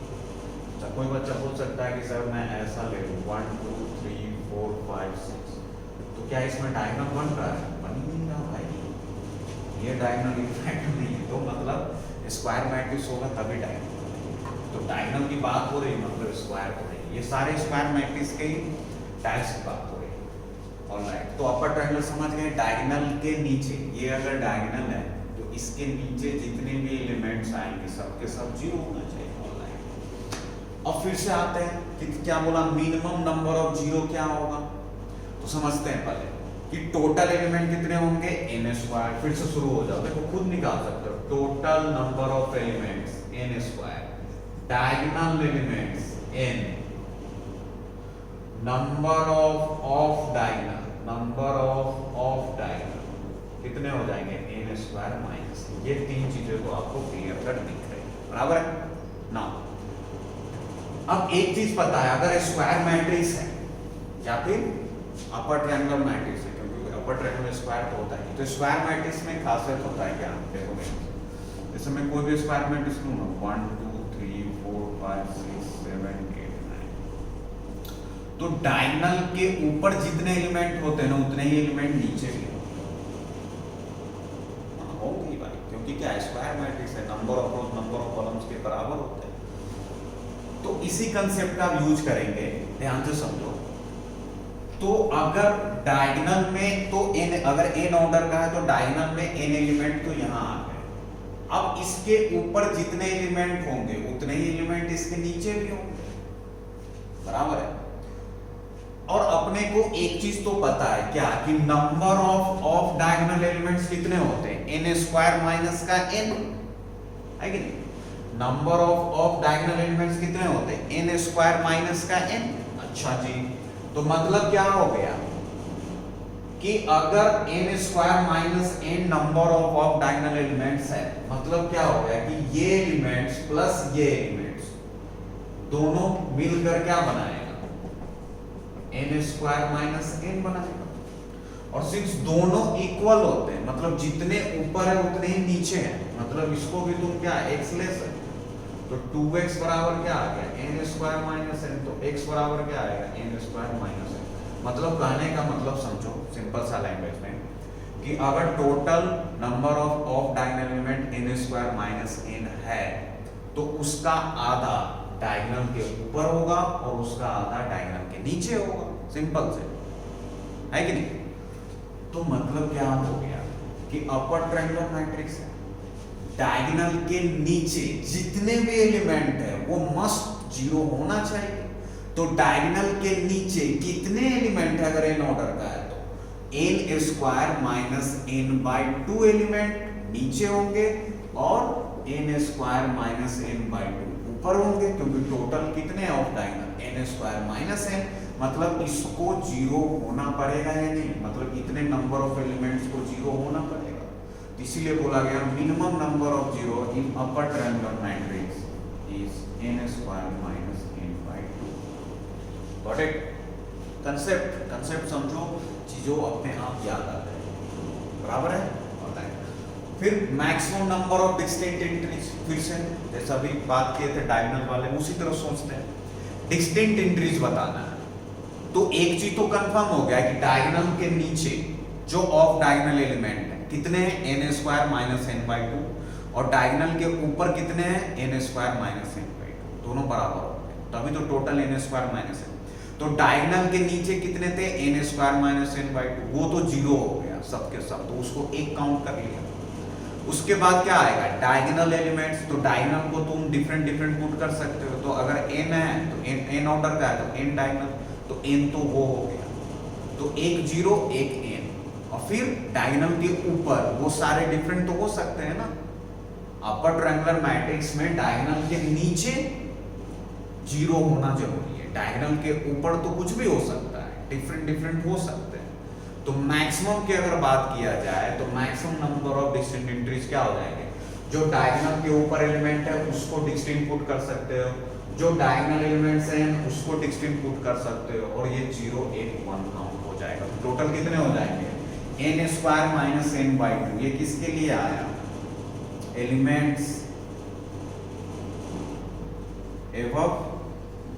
अच्छा कोई बच्चा पूछ सकता है कि सर मैं ऐसा ले लूँ 1 2 3 4 5 6, तो क्या इसमें डायगोनल बन रहा है, बन नहीं रहा भाई, ये डायगोनल इफेक्ट नहीं है, तो मतलब स्क्वायर मैट्रिक्स होगा तभी डायगोनल। तो डायगोनल की बात हो रही मतलब स्क्वायर हो रही, ये सारे स्क्वायर मैट्रिक्स के टाइप्स की बात हो रही है। ऑलराइट, तो अपर ट्रायंगल समझ गए। डायगोनल के नीचे, ये अगर डायगोनल है तो इसके नीचे जितने भी एलिमेंट्स आएंगे सबके सब जीरो होना चाहिए। ऑलराइट, अब फिर से आते हैं कि क्या बोला, मिनिमम नंबर ऑफ जीरो क्या होगा, तो समझते हैं पहले कि टोटल एलिमेंट कितने होंगे, n स्क्वायर। फिर से शुरू हो जाओ, देखो खुद निकाल सकते हो। Total number of elements n square, diagonal elements n, number of diagonal, number of diagonal कितने हो जाएंगे, n स्क्वायर माइनस। ये तीन चीजें तो आपको क्लियर कट दिख रही है, बराबर है ना। अब एक चीज पता है, अगर स्क्वायर मैट्रिक्स है या फिर अपर ट्रायंगुलर मैट्रिक्स है, क्योंकि अपर ट्रायंगुलर स्क्वायर तो होता है, तो स्क्वायर मैट्रिक्स में खासियत होता है क्या, देखो जैसे मैं कोई भी स्क्वायर मैट्रिक्स लूं ना, 1 2 3 4 5 6 7 8 9, तो डायगोनल के ऊपर जितने एलिमेंट होते हैं ना उतने ही एलिमेंट नीचे भी होंगे भाई, क्योंकि क्या स्क्वायर मैट्रिक्स है, number of rows number of columns के बराबर होते हैं। तो इसी कंसेप्ट का यूज करेंगे, ध्यान से समझो। तो अगर डायगोनल में तो n, अगर n ऑर्डर का है तो डायगोनल में n एलिमेंट तो यहां आ गए। अब इसके ऊपर जितने एलिमेंट होंगे उतने ही एलिमेंट इसके नीचे भी होंगे, बराबर है। और अपने को एक चीज तो पता है क्या, कि नंबर ऑफ डायगोनल एलिमेंट्स कितने होते हैं, n स्क्वायर माइनस का n, है कि नहीं। नंबर ऑफ डायगोनल एलिमेंट्स कितने होते हैं, n स्क्वायर माइनस का n। अच्छा जी, तो मतलब क्या हो गया कि अगर n square minus n number of diagonal elements है, मतलब क्या हो गया कि ये एलिमेंट्स प्लस ये एलिमेंट्स दोनों मिलकर क्या बनाएगा, n स्क्वायर माइनस n बनाएगा। और सिंस दोनों इक्वल होते हैं, मतलब जितने ऊपर है उतने ही नीचे हैं, मतलब इसको भी तुम क्या x ले सकते, तो 2x बराबर क्या आ गया, n स्क्वायर माइनस n, तो x बराबर क्या आएगा, n स्क्वायर माइनस n। मतलब कहने का मतलब समझो सिंपल सा लैंग्वेज में, कि अगर total number of diagonal element n square minus n है, तो उसका आधा डायगोनल के ऊपर होगा और उसका आधा डायगोनल के नीचे होगा, सिंपल से, है कि नहीं। तो मतलब क्या हो गया कि अपर ट्रायंगुलर मैट्रिक्स है, डायगोनल के नीचे जितने भी एलिमेंट है वो मस्ट जीरो होना चाहिए। तो डायगोनल के नीचे कितने एलिमेंट है, अगर n ऑर्डर का है तो n square minus n by 2 element नीचे होंगे और n square minus n by 2 ऊपर होंगे, क्योंकि टोटल कितने of diagonal n square minus n, मतलब इसको जीरो होना पड़ेगा या नहीं, मतलब इतने नंबर ऑफ एलिमेंट्स को जीरो होना पड़ेगा। इसीलिए बोला गया minimum number of zero in upper triangular matrix is n square minus n by 2। Got it? Concept समझो, चीजों अपने आप याद आ जाए, बराबर है। फिर maximum number of distinct entries, फिर से जैसा भी बात किए थे डायगोनल वाले, उसी तरह सोचते हैं। डिस्टिंक्ट एंट्रीज बताना है, तो एक चीज तो कंफर्म हो गया कि डायगोनल के नीचे जो ऑफ डायगोनल एलिमेंट है कितने हैं, n square minus n by 2, और डायगोनल के ऊपर कितने हैं, n square minus n by 2, दोनों बराबर हो गए, तभी तो total n square minus n। तो डायगोनल के नीचे कितने थे, n square minus n by 2, वो तो जीरो हो गया सबके सब, तो उसको एक काउंट कर लिया। उसके बाद क्या आएगा, डायगोनल एलिमेंट्स, तो डायगोनल को तुम डिफरेंट पुट कर सकते हो, तो अगर n है तो n ऑर्डर का है तो n डायगोनल, तो n तो वो हो गया, तो एक जीरो एक n। और फिर डायगोनल के ऊपर वो सारे डिफरेंट तो हो सकते हैं ना। अपर ट्रायंगुलर मैट्रिक्स में डायगोनल के नीचे जीरो होना जरूरी है, डायगोनल के ऊपर तो कुछ भी हो सकता है, डिफरेंट हो सकते हैं। तो मैक्सिमम की अगर बात किया जाए तो maximum number of distinct entries क्या हो जाएंगे, जो डायगोनल के ऊपर एलिमेंट है उसको डिस्टिंक्ट पुट कर सकते हो, जो डायगोनल एलिमेंट्स हैं उसको डिस्टिंक्ट पुट कर सकते हो, और ये 0 1 1 काउंट हो जाएगा। टोटल कितने हो जाएंगे, n square minus n by 2, ये किसके लिए आया, एलिमेंट्स एबव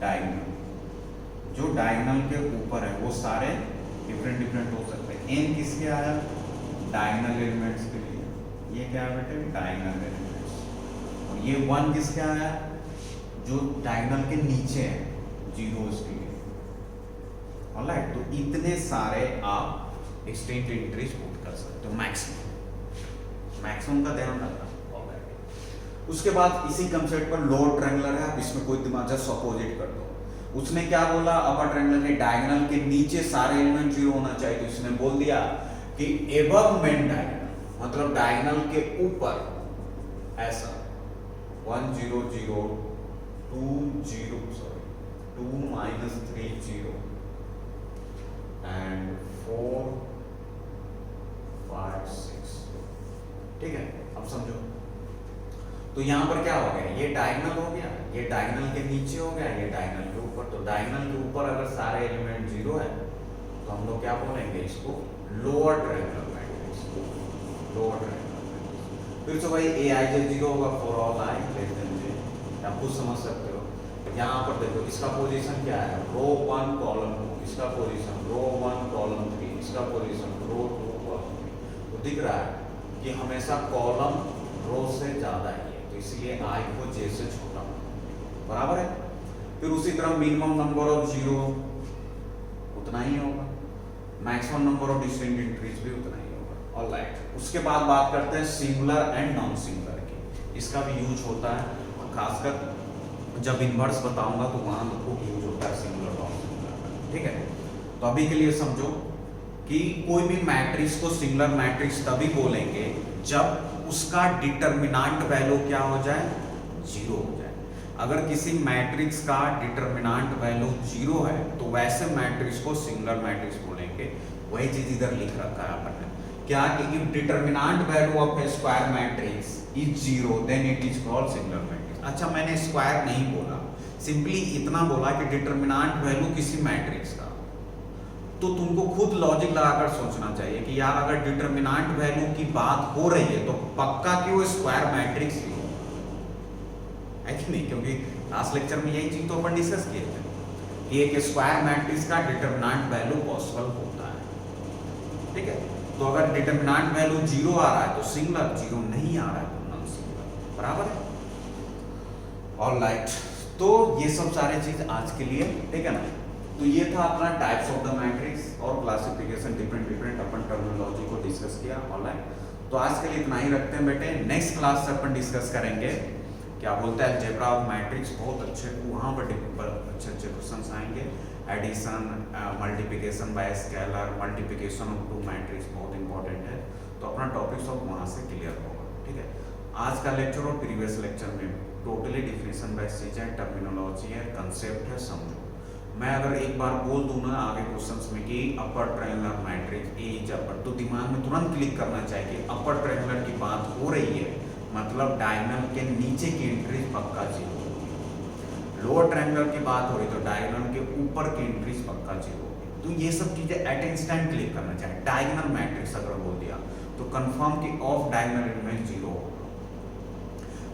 डायगोनल, जो डायगोनल के ऊपर है वो सारे डिफरेंट हो सकते हैं। n किसके आया, डायगोनल एलिमेंट्स के लिए, ये क्या है बेटे, डायगोनल एलिमेंट्स। और ये 1 किसके आया, जो डायगोनल के नीचे है, जीरोस के लिए। ऑलराइट, तो इतने सारे आप एक्सटेंट एंट्रीज पुट कर सकते हो, मैक्सिमम का ध्यान रखना। ऑलराइट, उसके बाद इसी कंसेप्ट पर लोअर ट्रायंगुलर है, आप इसमें कोई दिमाग जस्ट अपोजिट कर दो। उसने क्या बोला, अपर ट्रायंगुलर के डायगोनल के नीचे सारे एलिमेंट जीरो होना चाहिए, तो इसने बोल दिया कि एबव मेन डायगोनल, मतलब डायगोनल के ऊपर ऐसा 1 0 0 2 0 सॉरी 2 -3 0 एंड 4 5 6। ठीक है, अब समझो, तो यहां पर क्या हो गया, ये डायगोनल हो गया, ये डायगोनल के नीचे हो गया, ये डायगोनल के ऊपर। तो डायगोनल के ऊपर अगर सारे एलिमेंट जीरो है तो हम लोग क्या बोलेंगे इसको, lower triangular matrix, lower triangular matrix. फिर तो भाई aij जीरो होगा for all i less than j, आप खुद समझ सकते हो। यहाँ पर देखो इसका पोजीशन क्या है, रो 1 कॉलम 2, इसका पोजीशन रो 1 कॉलम 3, इसका पोजीशन रो 2 कॉलम 3। तो दिख रहा है कि हमेशा कॉलम रो से ज्यादा ही है, तो इसलिए i को j से छोटा बराबर है। फिर उसी तरह मिनिमम नंबर ऑफ जीरो उतना ही होगा, maximum number of distinct entries भी उतना ही होगा। ऑलराइट, उसके बाद बात करते हैं सिंगुलर एंड नॉन सिंगुलर की। इसका भी यूज होता है, खासकर जब इन्वर्स बताऊंगा तो वहां तो खूब यूज होता है सिंगुलर नॉन सिंगुलर। ठीक है, तो अभी के लिए समझो कि कोई भी मैट्रिक्स को सिंगुलर मैट्रिक्स तभी बोलेंगे जब उसका डिटरमिनेंट वैल्यू क्या हो जाए, जीरो हो जाए। अगर किसी मैट्रिक्स का डिटरमिनेंट वैल्यू जीरो है तो वैसे मैट्रिक्स को सिंगुलर मैट्रिक्स बोलेंगे। वही चीज इधर लिख रखा है अपन ने, क्या कि if determinant value of a square matrix is zero then it is called singular matrix. अच्छा, मैंने स्क्वायर नहीं बोला, सिंपली इतना बोला कि डिटरमिनेंट वैल्यू किसी मैट्रिक्स का। तो तुमको खुद लॉजिक लगाकर सोचना चाहिए कि यार अगर डिटरमिनेंट वैल्यू की बात हो रही है तो पक्का कि वो स्क्वायर मैट्रिक्स ही है कि नहीं, क्योंकि लास्ट लेक्चर में यही चीज तो अपन डिस्कस किए थे कि एक स्क्वायर मैट्रिक्स का डिटरमिनेंट वैल्यू पॉसिबल होता है। ठीक है, तो अगर डिटरमिनेंट वैल्यू जीरो आ रहा है तो सिंगुलर, जीरो नहीं आ रहा है तो नॉन सिंगुलर, बराबर है। ऑलराइट, तो ये सब सारे चीज आज के लिए, ठीक है ना। तो ये था अपना टाइप्स ऑफ द मैट्रिक्स और क्लासिफिकेशन, डिफरेंट अपन टर्मिनोलॉजी को डिस्कस किया। ऑलराइट, तो आज के लिए इतना ही रखते हैं बेटे। नेक्स्ट क्लास से अपन डिस्कस करेंगे क्या बोलता है अलजेब्रा ऑफ मैट्रिक्स, बहुत अच्छे, वहाँ पर अच्छे अच्छे क्वेश्चंस आएंगे। Addition, multiplication by scalar, multiplication of two matrix बहुत इंपॉर्टेंट है, तो अपना टॉपिक सब वहाँ से क्लियर होगा। ठीक है, आज का लेक्चर और प्रीवियस लेक्चर में टोटली डिफिनेशन बाय चीज है, टर्मिनोलॉजी है, कंसेप्ट है, समझो। मैं अगर एक बार बोल दूं ना आगे क्वेश्चंस में कि अपर triangular matrix A is upper, तो दिमाग में तुरंत क्लिक करना चाहिए कि अपर ट्रायंगुलर की बात हो रही है, मतलब डायगोनल के नीचे की एंट्रीज पक्का जीरो होगी। लोअर ट्रायंगुलर की बात हो रही तो डायगोनल के ऊपर की एंट्रीज पक्का जीरो होगी। तो ये सब चीजें एट इंस्टेंट क्लिक करना चाहिए। डायगोनल मैट्रिक्स अगर बोल दिया तो कंफर्म कि ऑफ डायगोनल एलिमेंट जीरो होगा।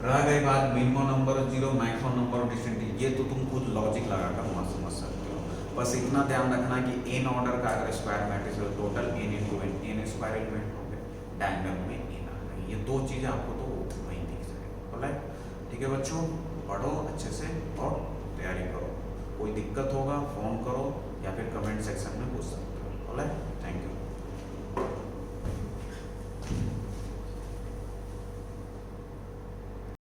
रह गई बात minimum number of zero, maximum number of distinct, ये तो तुम खुद लॉजिक लगाकर वहां समझ सकते हो। बस इतना ध्यान रखना कि एन ऑर्डर का अगर स्क्वायर मैट्रिक्स है total n into n square element होंगे, डायगोनल में एन आ गई। ये दो चीजें आपको तो वहीं दिख जाएगी। ऑलराइट, ठीक है बच्चों, पढ़ो अच्छे से और तैयारी करो। कोई दिक्कत होगा फोन करो या फिर कमेंट सेक्शन में पूछ सकते हो। Alright, thank you.